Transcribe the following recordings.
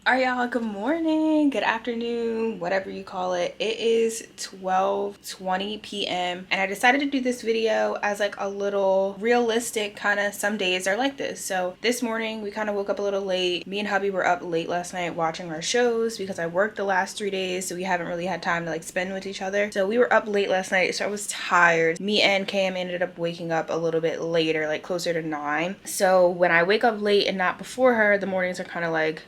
Alright, y'all, good morning, good afternoon, whatever you call it. It is 12:20 p.m. and I decided to do this video as like a little realistic kind of, some days are like this. So this morning we kind of woke up a little late. Me and hubby were up late last night watching our shows because I worked the last 3 days, so we haven't really had time to like spend with each other. So we were up late last night, so I was tired. Me and Cam ended up waking up a little bit later, like closer to 9. So when I wake up late and not before her, the mornings are kind of like,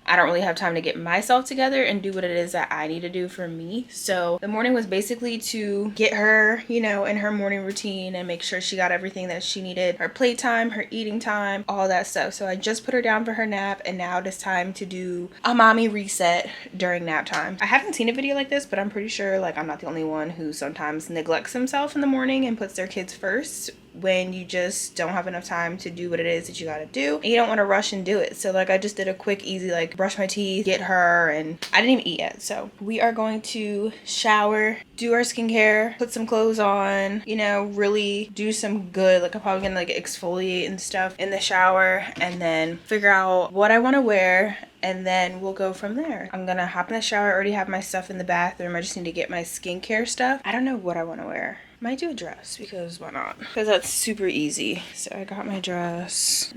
I don't really have time to get myself together and do what it is that I need to do for me. So the morning was basically to get her, you know, in her morning routine and make sure she got everything that she needed, her playtime, her eating time, all that stuff. So I just put her down for her nap, and now it is time to do a mommy reset during nap time. I haven't seen a video like this, but I'm pretty sure like I'm not the only one who sometimes neglects himself in the morning and puts their kids first when you just don't have enough time to do what it is that you gotta do and you don't want to rush and do it. So like I just did a quick easy like brush my teeth, get her, and I didn't even eat yet. So we are going to shower, do our skincare, put some clothes on, you know, really do some good, like I'm probably gonna like exfoliate and stuff in the shower and then figure out what I want to wear, and then we'll go from there. I'm gonna hop in the shower. I already have my stuff in the bathroom. I just need to get my skincare stuff. I don't know what I want to wear. Might do a dress, because why not? Because that's super easy. So I got my dress.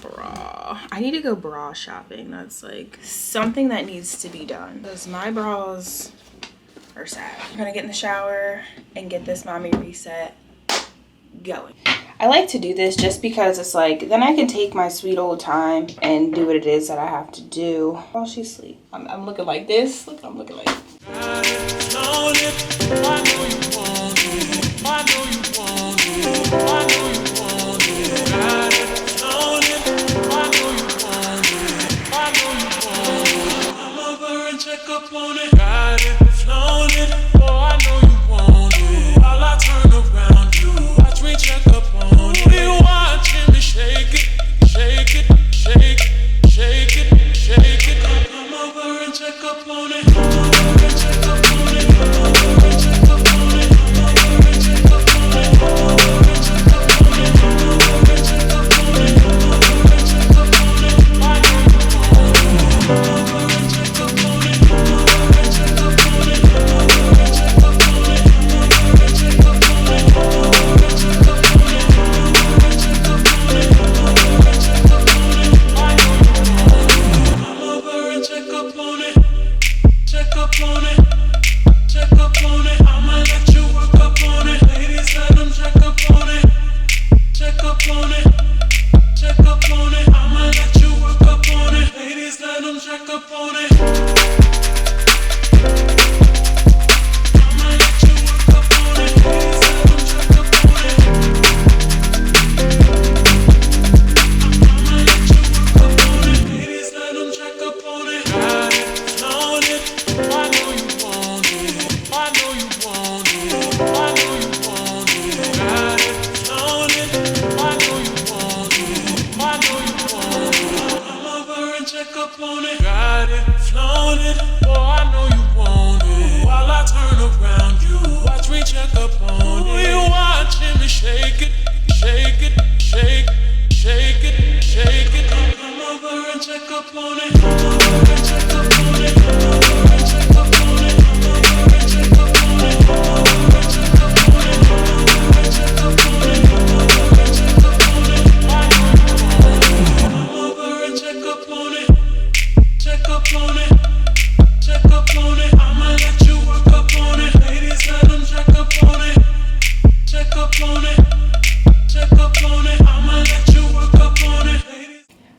Bra. I need to go bra shopping. That's like something that needs to be done, because my bras are sad. I'm gonna get in the shower and get this mommy reset going. I like to do this just because it's like, then I can take my sweet old time and do what it is that I have to do while she sleeps. I'm looking like this. Look, I'm looking like.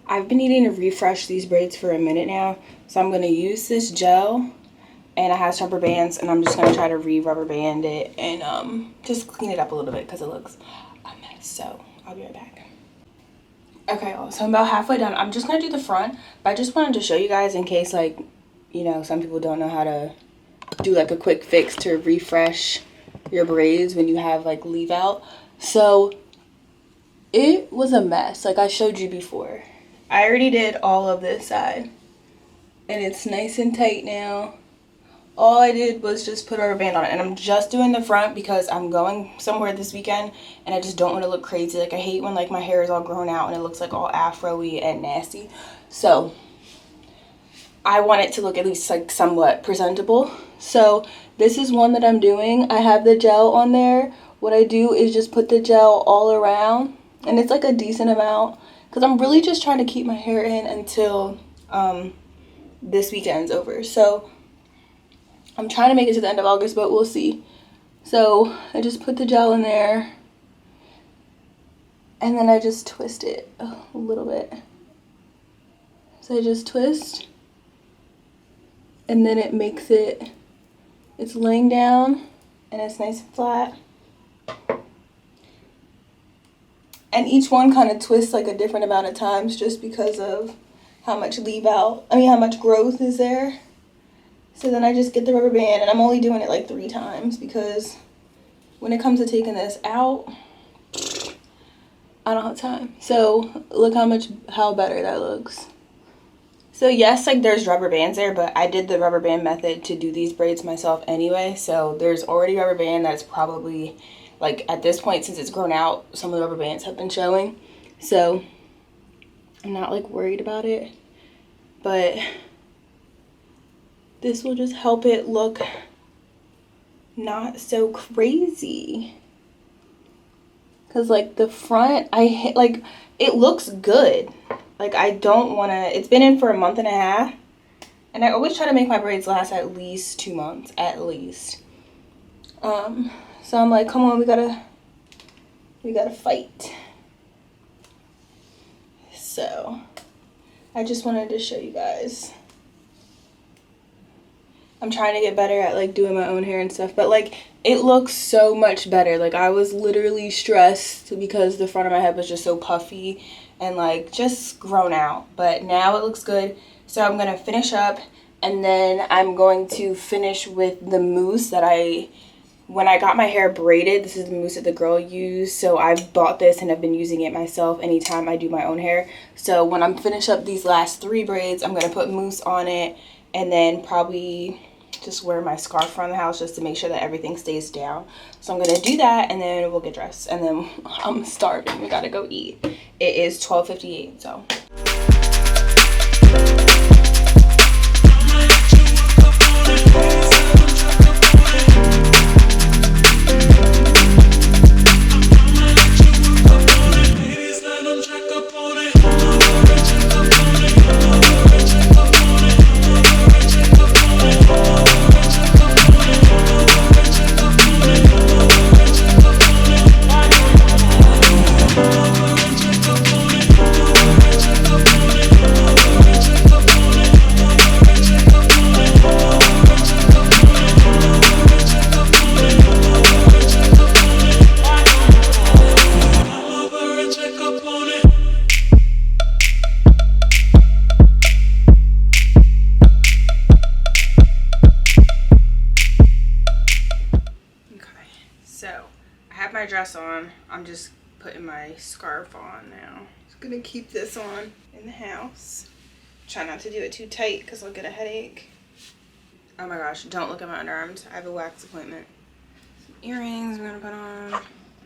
I've been needing to refresh these braids for a minute now, so I'm going to use this gel, and it has rubber bands, and I'm just going to try to re-rubber band it and just clean it up a little bit because it looks a mess. So I'll be right back. Okay, so I'm about halfway done. I'm just going to do the front, but I just wanted to show you guys in case, like, you know, some people don't know how to do like a quick fix to refresh your braids when you have like leave out. So it was a mess, like I showed you before. I already did all of this side and it's nice and tight now. all I did was just put a rubber band on it, and I'm just doing the front because I'm going somewhere this weekend and I just don't want to look crazy. Like I hate when like my hair is all grown out and it looks like all afro-y and nasty. So I want it to look at least like somewhat presentable. So this is one that I'm doing. I have the gel on there. What I do is just put the gel all around, and it's like a decent amount because I'm really just trying to keep my hair in until this weekend's over. So I'm trying to make it to the end of August, but we'll see. So I just put the gel in there and then I just twist it a little bit. So I just twist, and then it makes it's laying down and it's nice and flat. And each one kind of twists like a different amount of times just because of how much how much growth is there. So then I just get the rubber band, and I'm only doing it like 3 times because when it comes to taking this out, I don't have time. So look how better that looks. So yes, like there's rubber bands there, but I did the rubber band method to do these braids myself anyway. So there's already rubber band that's probably like at this point, since it's grown out, some of the rubber bands have been showing. So I'm not like worried about it, but this will just help it look not so crazy. Cause like the front, like it looks good. Like I don't want to, it's been in for a month and a half, and I always try to make my braids last at least 2 months, at least. So I'm like, come on, we gotta fight. So I just wanted to show you guys. I'm trying to get better at like doing my own hair and stuff, but like it looks so much better. Like I was literally stressed because the front of my head was just so puffy and like just grown out, but now it looks good. So I'm gonna finish up, and then I'm going to finish with the mousse that when I got my hair braided, this is the mousse that the girl used. So I've bought this and I've been using it myself anytime I do my own hair. So when I'm finish up these last 3 braids, I'm gonna put mousse on it, and then probably just wear my scarf around the house just to make sure that everything stays down. So I'm gonna do that, and then we'll get dressed, and then I'm starving. We gotta go eat. It is 12:58, so. So I have my dress on. I'm just putting my scarf on now. Just gonna keep this on in the house. Try not to do it too tight because I'll get a headache. Oh my gosh, don't look at my underarms. I have a wax appointment. Some earrings I'm gonna put on.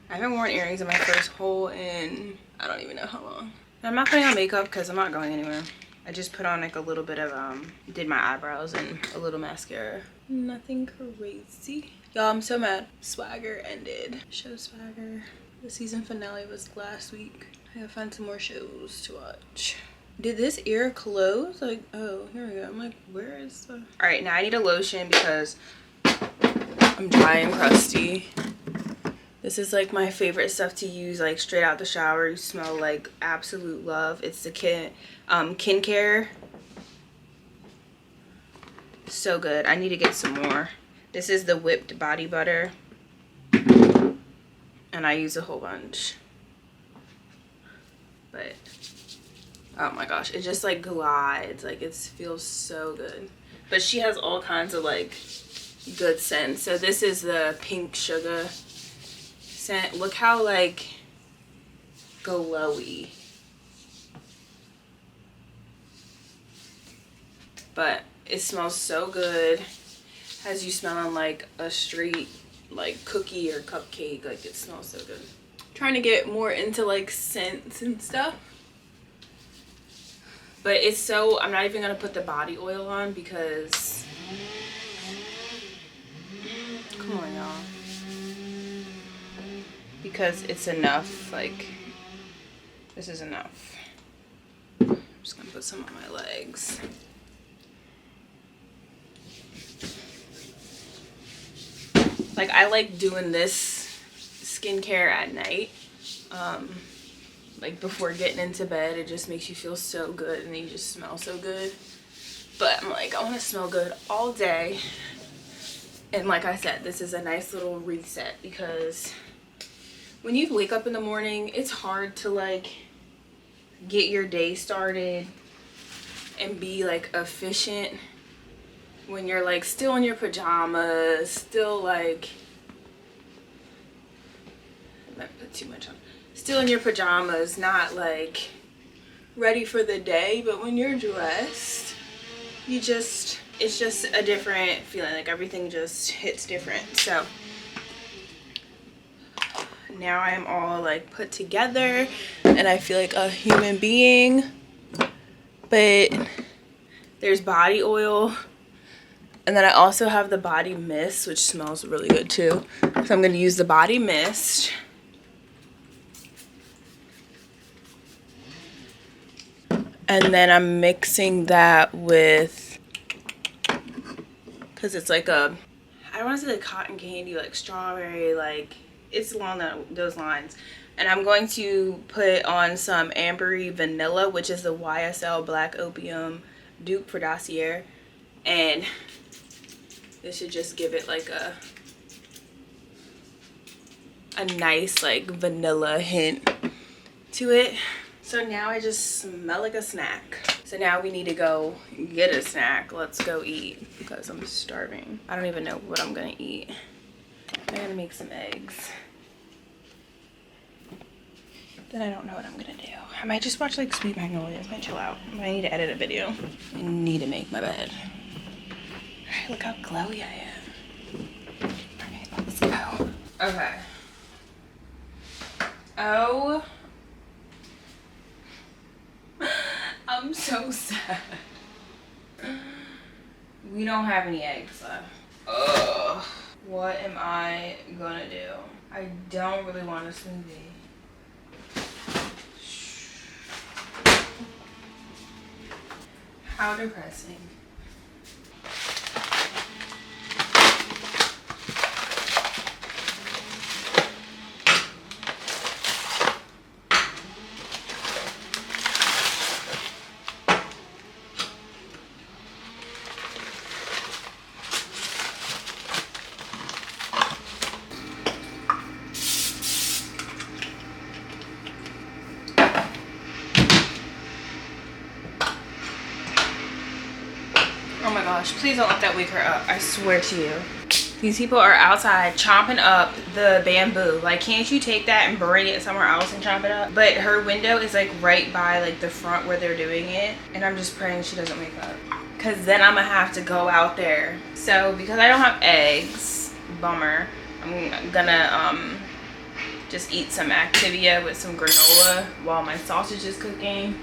I haven't worn earrings in my first hole in I don't even know how long. And I'm not putting on makeup because I'm not going anywhere. I just put on like a little bit of did my eyebrows and a little mascara. Nothing crazy. Y'all, I'm so mad. Swagger ended. Show Swagger. The season finale was last week. I gotta find some more shows to watch. Did this ear close? Like, oh, here we go. I'm like, where is the... All right, now I need a lotion because I'm dry and crusty. This is like my favorite stuff to use like straight out the shower. You smell like absolute love. It's the Kin Care. So good. I need to get some more. This is the whipped body butter, and I use a whole bunch. But oh my gosh, it just like glides. Like it feels so good. But she has all kinds of like good scents. So this is the pink sugar scent. Look how like glowy. But it smells so good. Has you smelling like a straight like cookie or cupcake. Like it smells so good. Trying to get more into like scents and stuff. But it's so, I'm not even gonna put the body oil on because, come on y'all. Because it's enough, like, this is enough. I'm just gonna put some on my legs. Like I like doing this skincare at night. Like before getting into bed, it just makes you feel so good and then you just smell so good. But I'm like, I want to smell good all day. And like I said, this is a nice little reset because when you wake up in the morning, it's hard to like get your day started and be like efficient when you're like still in your pajamas, still like, I might put too much on. Still in your pajamas, not like ready for the day, but when you're dressed, you just, it's just a different feeling. Like everything just hits different. So now I'm all like put together and I feel like a human being. But there's body oil. And then I also have the body mist, which smells really good too. So I'm gonna use the body mist. And then I'm mixing that with, cause it's like a, I don't wanna say like cotton candy, like strawberry, like it's along those lines. And I'm going to put on some ambery vanilla, which is the YSL Black Opium dupe for Dossier. And this should just give it like a nice like vanilla hint to it. So now I just smell like a snack. So now we need to go get a snack. Let's go eat because I'm starving. I don't even know what I'm gonna eat. I'm gonna make some eggs. Then I don't know what I'm gonna do. I might just watch like Sweet Magnolias. I might chill out. I need to edit a video. I need to make my bed. Alright, look how glowy I am. Alright, let's go. Okay. Oh. I'm so sad. We don't have any eggs left. Ugh. What am I gonna do? I don't really want a smoothie. How depressing. Oh my gosh, please don't let that wake her up. I swear to you. These people are outside chomping up the bamboo. Like, can't you take that and bring it somewhere else and chomp it up? But her window is like right by like the front where they're doing it. And I'm just praying she doesn't wake up. Cause then I'm gonna have to go out there. So because I don't have eggs, bummer, I'm gonna just eat some Activia with some granola while my sausage is cooking.